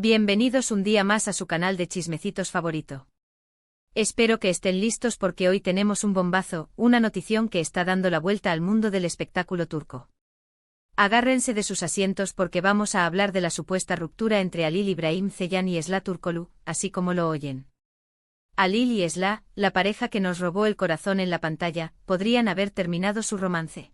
Bienvenidos un día más a su canal de chismecitos favorito. Espero que estén listos porque hoy tenemos un bombazo, una notición que está dando la vuelta al mundo del espectáculo turco. Agárrense de sus asientos porque vamos a hablar de la supuesta ruptura entre Halil İbrahim Ceylan y Esra Turkoglu, así como lo oyen. Halil y Esra, la pareja que nos robó el corazón en la pantalla, podrían haber terminado su romance.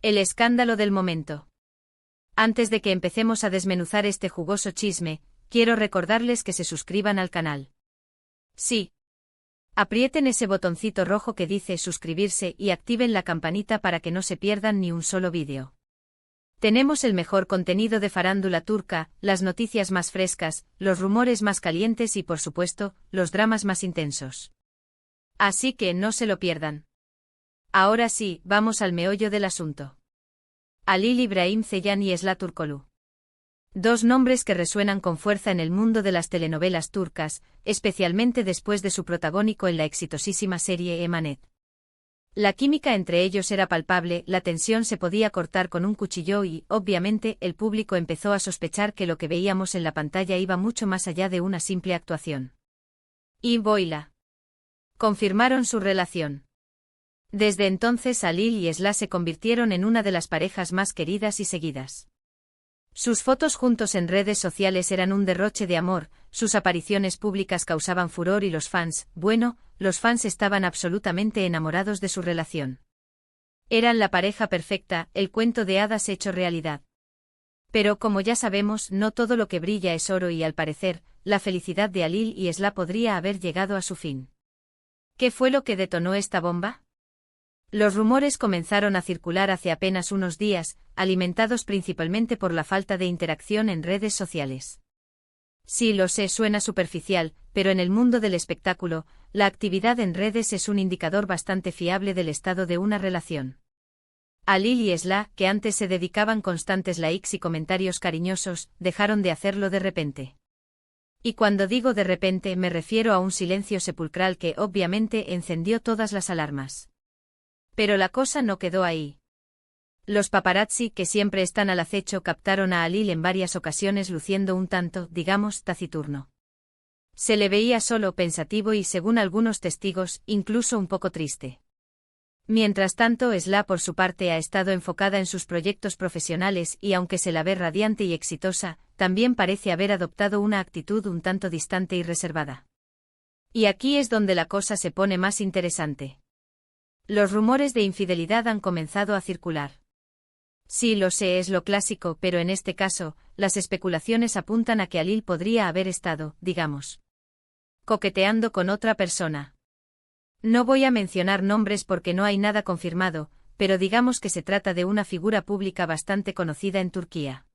El escándalo del momento. Antes de que empecemos a desmenuzar este jugoso chisme, quiero recordarles que se suscriban al canal. Sí. Aprieten ese botoncito rojo que dice suscribirse y activen la campanita para que no se pierdan ni un solo vídeo. Tenemos el mejor contenido de farándula turca, las noticias más frescas, los rumores más calientes y por supuesto, los dramas más intensos. Así que no se lo pierdan. Ahora sí, vamos al meollo del asunto. Halil İbrahim Ceylan y Esra Turkoglu. Dos nombres que resuenan con fuerza en el mundo de las telenovelas turcas, especialmente después de su protagónico en la exitosísima serie Emanet. La química entre ellos era palpable, la tensión se podía cortar con un cuchillo y, obviamente, el público empezó a sospechar que lo que veíamos en la pantalla iba mucho más allá de una simple actuación. Y voila. Confirmaron su relación. Desde entonces Halil y Esra se convirtieron en una de las parejas más queridas y seguidas. Sus fotos juntos en redes sociales eran un derroche de amor, sus apariciones públicas causaban furor y los fans estaban absolutamente enamorados de su relación. Eran la pareja perfecta, el cuento de hadas hecho realidad. Pero como ya sabemos, no todo lo que brilla es oro y al parecer, la felicidad de Halil y Esra podría haber llegado a su fin. ¿Qué fue lo que detonó esta bomba? Los rumores comenzaron a circular hace apenas unos días, alimentados principalmente por la falta de interacción en redes sociales. Sí, lo sé, suena superficial, pero en el mundo del espectáculo, la actividad en redes es un indicador bastante fiable del estado de una relación. Halil y Esra, que antes se dedicaban constantes likes y comentarios cariñosos, dejaron de hacerlo de repente. Y cuando digo de repente me refiero a un silencio sepulcral que obviamente encendió todas las alarmas. Pero la cosa no quedó ahí. Los paparazzi, que siempre están al acecho, captaron a Halil en varias ocasiones luciendo un tanto, digamos, taciturno. Se le veía solo, pensativo y, según algunos testigos, incluso un poco triste. Mientras tanto, Esra por su parte ha estado enfocada en sus proyectos profesionales y aunque se la ve radiante y exitosa, también parece haber adoptado una actitud un tanto distante y reservada. Y aquí es donde la cosa se pone más interesante. Los rumores de infidelidad han comenzado a circular. Sí, lo sé, es lo clásico, pero en este caso, las especulaciones apuntan a que Halil podría haber estado, digamos, coqueteando con otra persona. No voy a mencionar nombres porque no hay nada confirmado, pero digamos que se trata de una figura pública bastante conocida en Turquía.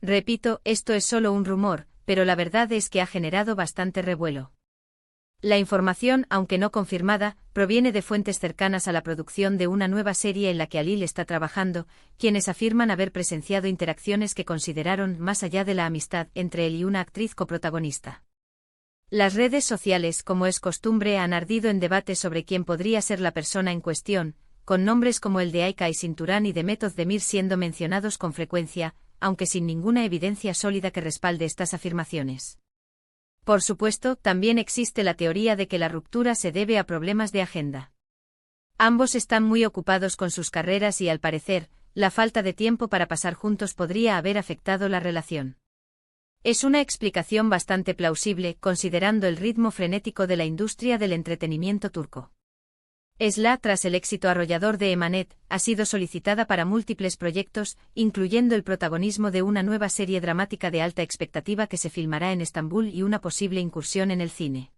Repito, esto es solo un rumor, pero la verdad es que ha generado bastante revuelo. La información, aunque no confirmada, proviene de fuentes cercanas a la producción de una nueva serie en la que Halil está trabajando, quienes afirman haber presenciado interacciones que consideraron más allá de la amistad entre él y una actriz coprotagonista. Las redes sociales, como es costumbre, han ardido en debate sobre quién podría ser la persona en cuestión, con nombres como el de Ayça Cinturán y de Mehmet Özdemir siendo mencionados con frecuencia, aunque sin ninguna evidencia sólida que respalde estas afirmaciones. Por supuesto, también existe la teoría de que la ruptura se debe a problemas de agenda. Ambos están muy ocupados con sus carreras y al parecer, la falta de tiempo para pasar juntos podría haber afectado la relación. Es una explicación bastante plausible, considerando el ritmo frenético de la industria del entretenimiento turco. Esra, tras el éxito arrollador de Emanet, ha sido solicitada para múltiples proyectos, incluyendo el protagonismo de una nueva serie dramática de alta expectativa que se filmará en Estambul y una posible incursión en el cine.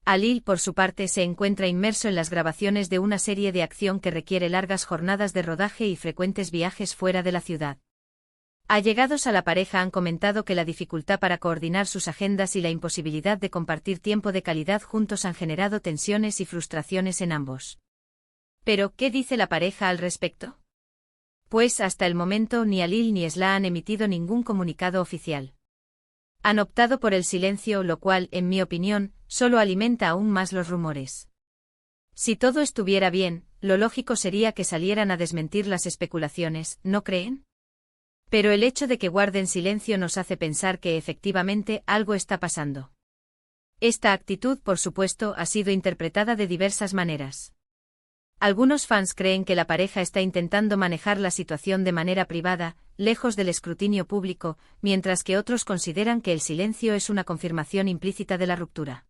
Halil, por su parte, se encuentra inmerso en las grabaciones de una serie de acción que requiere largas jornadas de rodaje y frecuentes viajes fuera de la ciudad. Allegados a la pareja han comentado que la dificultad para coordinar sus agendas y la imposibilidad de compartir tiempo de calidad juntos han generado tensiones y frustraciones en ambos. ¿Pero qué dice la pareja al respecto? Pues hasta el momento ni Halil ni Esra han emitido ningún comunicado oficial. Han optado por el silencio, lo cual, en mi opinión, solo alimenta aún más los rumores. Si todo estuviera bien, lo lógico sería que salieran a desmentir las especulaciones, ¿no creen? Pero el hecho de que guarden silencio nos hace pensar que efectivamente algo está pasando. Esta actitud, por supuesto, ha sido interpretada de diversas maneras. Algunos fans creen que la pareja está intentando manejar la situación de manera privada, lejos del escrutinio público, mientras que otros consideran que el silencio es una confirmación implícita de la ruptura.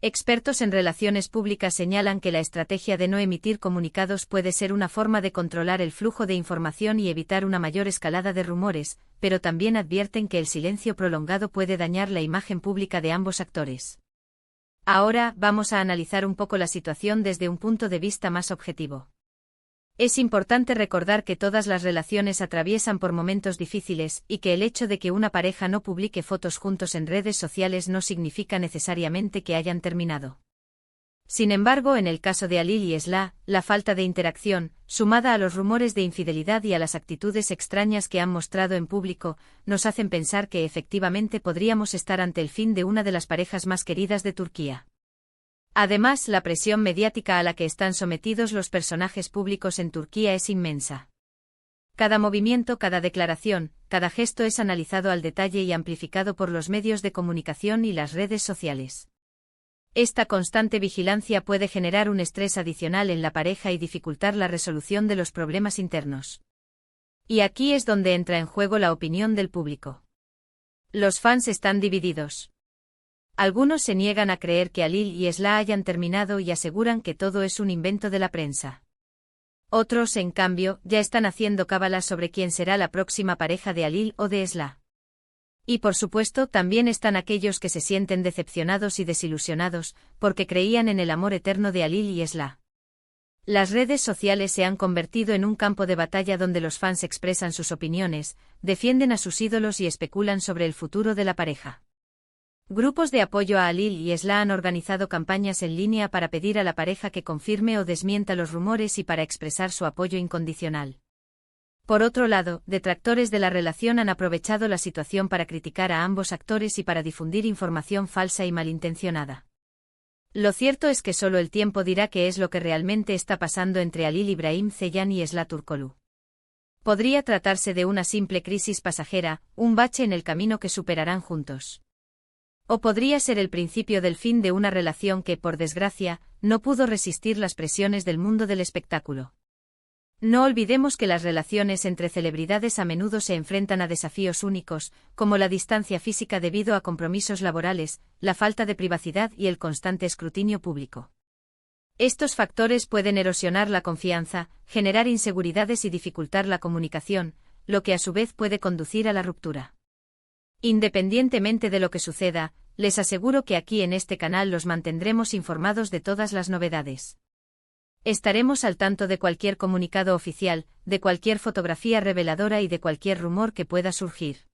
Expertos en relaciones públicas señalan que la estrategia de no emitir comunicados puede ser una forma de controlar el flujo de información y evitar una mayor escalada de rumores, pero también advierten que el silencio prolongado puede dañar la imagen pública de ambos actores. Ahora vamos a analizar un poco la situación desde un punto de vista más objetivo. Es importante recordar que todas las relaciones atraviesan por momentos difíciles y que el hecho de que una pareja no publique fotos juntos en redes sociales no significa necesariamente que hayan terminado. Sin embargo, en el caso de Halil y Esla, la falta de interacción, sumada a los rumores de infidelidad y a las actitudes extrañas que han mostrado en público, nos hacen pensar que efectivamente podríamos estar ante el fin de una de las parejas más queridas de Turquía. Además, la presión mediática a la que están sometidos los personajes públicos en Turquía es inmensa. Cada movimiento, cada declaración, cada gesto es analizado al detalle y amplificado por los medios de comunicación y las redes sociales. Esta constante vigilancia puede generar un estrés adicional en la pareja y dificultar la resolución de los problemas internos. Y aquí es donde entra en juego la opinión del público. Los fans están divididos. Algunos se niegan a creer que Halil y Esla hayan terminado y aseguran que todo es un invento de la prensa. Otros, en cambio, ya están haciendo cábalas sobre quién será la próxima pareja de Halil o de Esla. Y por supuesto también están aquellos que se sienten decepcionados y desilusionados, porque creían en el amor eterno de Halil y Esla. Las redes sociales se han convertido en un campo de batalla donde los fans expresan sus opiniones, defienden a sus ídolos y especulan sobre el futuro de la pareja. Grupos de apoyo a Halil y Esla han organizado campañas en línea para pedir a la pareja que confirme o desmienta los rumores y para expresar su apoyo incondicional. Por otro lado, detractores de la relación han aprovechado la situación para criticar a ambos actores y para difundir información falsa y malintencionada. Lo cierto es que solo el tiempo dirá qué es lo que realmente está pasando entre Halil Ibrahim Ceylan y Esla Turkoglu. Podría tratarse de una simple crisis pasajera, un bache en el camino que superarán juntos. O podría ser el principio del fin de una relación que, por desgracia, no pudo resistir las presiones del mundo del espectáculo. No olvidemos que las relaciones entre celebridades a menudo se enfrentan a desafíos únicos, como la distancia física debido a compromisos laborales, la falta de privacidad y el constante escrutinio público. Estos factores pueden erosionar la confianza, generar inseguridades y dificultar la comunicación, lo que a su vez puede conducir a la ruptura. Independientemente de lo que suceda, les aseguro que aquí en este canal los mantendremos informados de todas las novedades. Estaremos al tanto de cualquier comunicado oficial, de cualquier fotografía reveladora y de cualquier rumor que pueda surgir.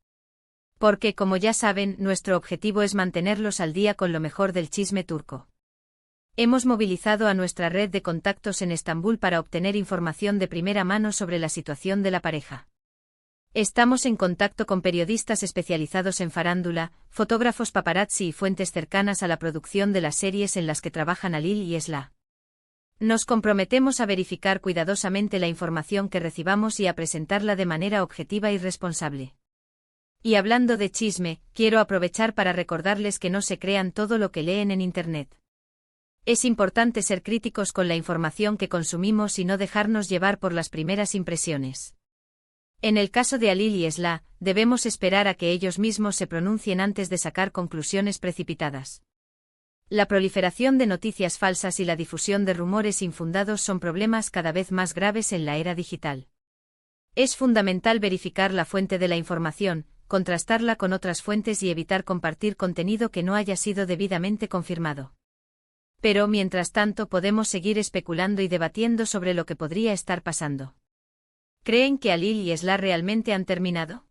Porque, como ya saben, nuestro objetivo es mantenerlos al día con lo mejor del chisme turco. Hemos movilizado a nuestra red de contactos en Estambul para obtener información de primera mano sobre la situación de la pareja. Estamos en contacto con periodistas especializados en farándula, fotógrafos paparazzi y fuentes cercanas a la producción de las series en las que trabajan Halil y Esla. Nos comprometemos a verificar cuidadosamente la información que recibamos y a presentarla de manera objetiva y responsable. Y hablando de chisme, quiero aprovechar para recordarles que no se crean todo lo que leen en Internet. Es importante ser críticos con la información que consumimos y no dejarnos llevar por las primeras impresiones. En el caso de Halil y Esla, debemos esperar a que ellos mismos se pronuncien antes de sacar conclusiones precipitadas. La proliferación de noticias falsas y la difusión de rumores infundados son problemas cada vez más graves en la era digital. Es fundamental verificar la fuente de la información, contrastarla con otras fuentes y evitar compartir contenido que no haya sido debidamente confirmado. Pero mientras tanto podemos seguir especulando y debatiendo sobre lo que podría estar pasando. ¿Creen que Halil y Esla realmente han terminado?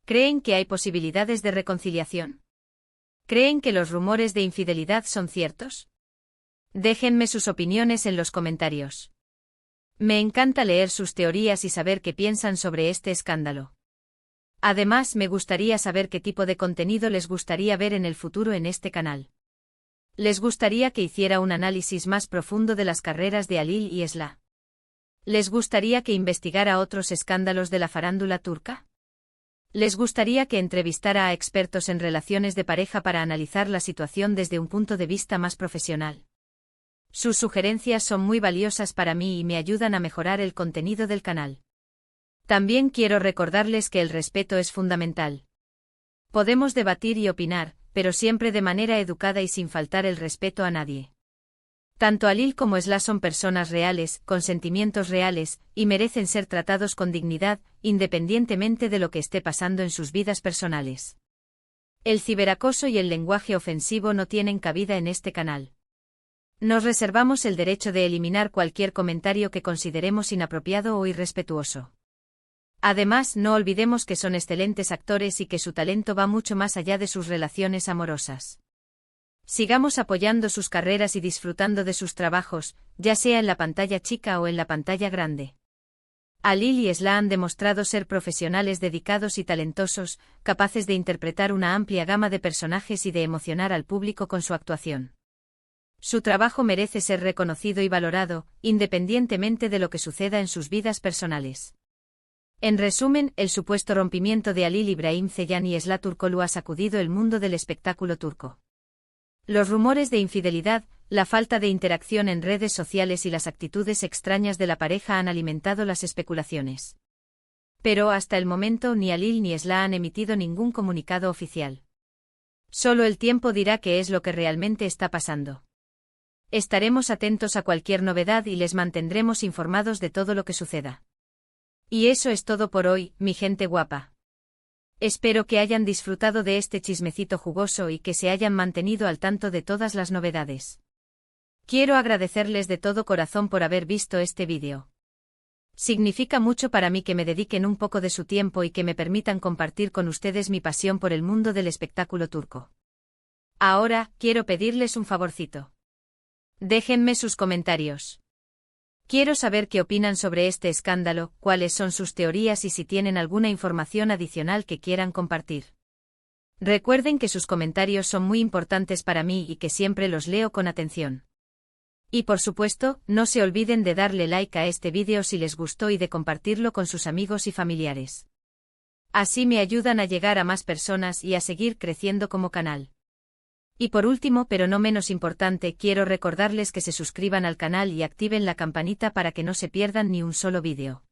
¿Creen que hay posibilidades de reconciliación? ¿Creen que los rumores de infidelidad son ciertos? Déjenme sus opiniones en los comentarios. Me encanta leer sus teorías y saber qué piensan sobre este escándalo. Además, me gustaría saber qué tipo de contenido les gustaría ver en el futuro en este canal. ¿Les gustaría que hiciera un análisis más profundo de las carreras de Halil y Esla? ¿Les gustaría que investigara otros escándalos de la farándula turca? Les gustaría que entrevistara a expertos en relaciones de pareja para analizar la situación desde un punto de vista más profesional. Sus sugerencias son muy valiosas para mí y me ayudan a mejorar el contenido del canal. También quiero recordarles que el respeto es fundamental. Podemos debatir y opinar, pero siempre de manera educada y sin faltar el respeto a nadie. Tanto Alil como Slash son personas reales, con sentimientos reales, y merecen ser tratados con dignidad, independientemente de lo que esté pasando en sus vidas personales. El ciberacoso y el lenguaje ofensivo no tienen cabida en este canal. Nos reservamos el derecho de eliminar cualquier comentario que consideremos inapropiado o irrespetuoso. Además, no olvidemos que son excelentes actores y que su talento va mucho más allá de sus relaciones amorosas. Sigamos apoyando sus carreras y disfrutando de sus trabajos, ya sea en la pantalla chica o en la pantalla grande. Alil y Slash han demostrado ser profesionales dedicados y talentosos, capaces de interpretar una amplia gama de personajes y de emocionar al público con su actuación. Su trabajo merece ser reconocido y valorado, independientemente de lo que suceda en sus vidas personales. En resumen, el supuesto rompimiento de Alil Ibrahim Ceylan y Slash Turkoglu ha sacudido el mundo del espectáculo turco. Los rumores de infidelidad, la falta de interacción en redes sociales y las actitudes extrañas de la pareja han alimentado las especulaciones. Pero hasta el momento ni Alil ni Slash han emitido ningún comunicado oficial. Solo el tiempo dirá qué es lo que realmente está pasando. Estaremos atentos a cualquier novedad y les mantendremos informados de todo lo que suceda. Y eso es todo por hoy, mi gente guapa. Espero que hayan disfrutado de este chismecito jugoso y que se hayan mantenido al tanto de todas las novedades. Quiero agradecerles de todo corazón por haber visto este vídeo. Significa mucho para mí que me dediquen un poco de su tiempo y que me permitan compartir con ustedes mi pasión por el mundo del espectáculo turco. Ahora, quiero pedirles un favorcito. Déjenme sus comentarios. Quiero saber qué opinan sobre este escándalo, cuáles son sus teorías y si tienen alguna información adicional que quieran compartir. Recuerden que sus comentarios son muy importantes para mí y que siempre los leo con atención. Y por supuesto, no se olviden de darle like a este vídeo si les gustó y de compartirlo con sus amigos y familiares. Así me ayudan a llegar a más personas y a seguir creciendo como canal. Y por último, pero no menos importante, quiero recordarles que se suscriban al canal y activen la campanita para que no se pierdan ni un solo vídeo.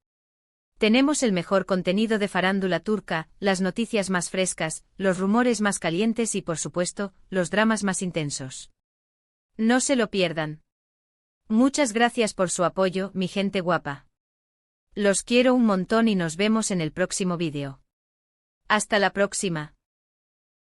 Tenemos el mejor contenido de farándula turca, las noticias más frescas, los rumores más calientes y por supuesto, los dramas más intensos. No se lo pierdan. Muchas gracias por su apoyo, mi gente guapa. Los quiero un montón y nos vemos en el próximo vídeo. Hasta la próxima.